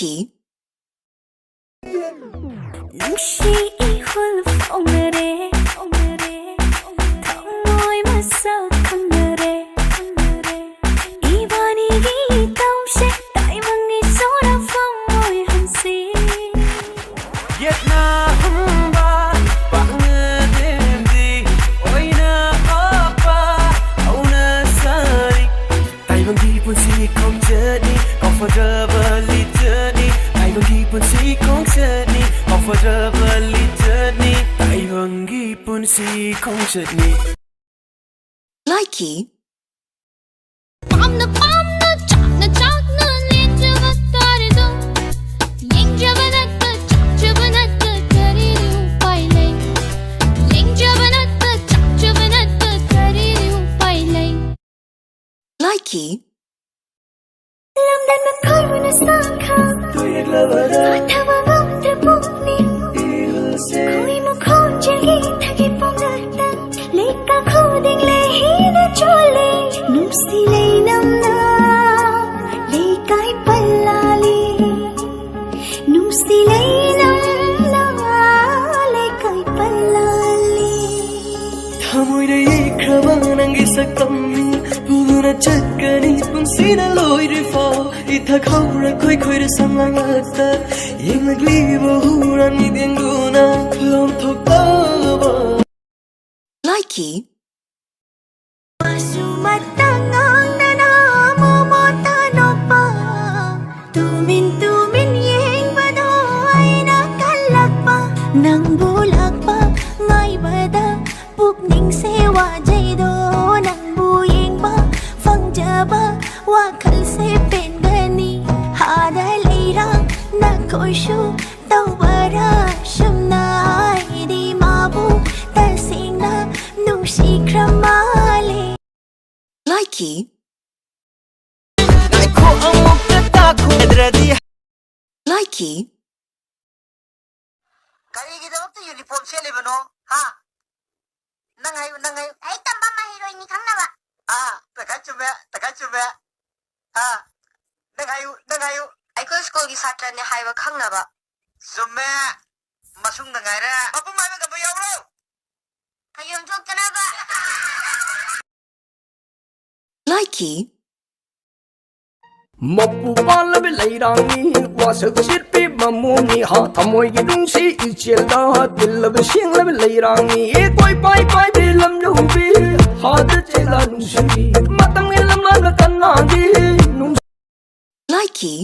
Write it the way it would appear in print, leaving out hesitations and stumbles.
Likey Lucy 오늘의 텅모이 맞서 오늘의 이 분위기 동시에 다이분이 쏟아본 한시 옛날 humba 방은인디 오이나 오빠 오나 사리 다이분 기분 시공전이 comfortable journey 다이분 기분 시공전이 comfortable journey 다이분 기분 시공전이 Likey Likey 람단만 걸으는 상하 어타와 멈들 보니 거의 뭐 건질기 타기 뻔했다 레가 코딩 레히는 졸리 눕시 레이 남나 레가이 빨라리 눕시 레이 남나 레가이 빨라리 타모이를 이끌어봐 난게 삭감이 부르나 착간이 뿜시나 로이를 이타 가오라 코이코이를 삼랑했다 잉글리버 후란 미댕구나 럼톡 떠봐 Likey Sumatangang na namumuntan pa Tumin-tumin yeng bado ay nakalagpa Nang bulag pa ngay bada Pukning sewa jay do Nang buyeng pa Phang jaba Wakal se pen gani Hada leirang na koishu Tau bara shum na ay di mabu Tasing na nung si kramali Likey 나이코 안먹겠다 코애들아디 Likey ꯀꯔꯤꯒꯤꯗꯃꯛꯇ ꯌꯨꯅꯤꯐꯣꯔꯝ ꯁꯦꯠꯂꯤꯕꯅꯣ ꯍꯥ ꯅꯪ ꯍꯥꯏꯌꯨ ꯑꯩ ꯇꯝꯕ ꯃꯍꯩꯔꯣꯏꯅꯤ ꯈꯪꯅꯕ ꯇꯈꯥꯏ ꯆꯨꯝꯃꯦ ꯅꯪ ꯍꯥꯏꯌꯨ ꯑꯩꯈꯣꯏ ꯁ꯭ꯀꯨꯜꯒꯤ ꯁꯥꯇ꯭ꯔꯅꯦ ꯍꯥꯏꯕ ꯈꯪꯅꯕ ꯆꯨꯝꯃꯦ ꯃꯁꯨꯡꯗ ꯉꯥꯏꯔꯦ ꯃꯄꯨꯡ ꯍꯥꯏꯕ ꯉꯝꯕ ꯌꯥꯎꯕ꯭ꯔꯣ ꯍꯌꯦꯡ ꯊꯣꯛꯇꯅꯕ Likey Mapu palabi lairani wasak sirpi mamuni ha thamoi gi dungsi ichel da dillabi singlabi lairani e koi pai bilam nubi ha de chela nungsi matang elam la kanna gi Likey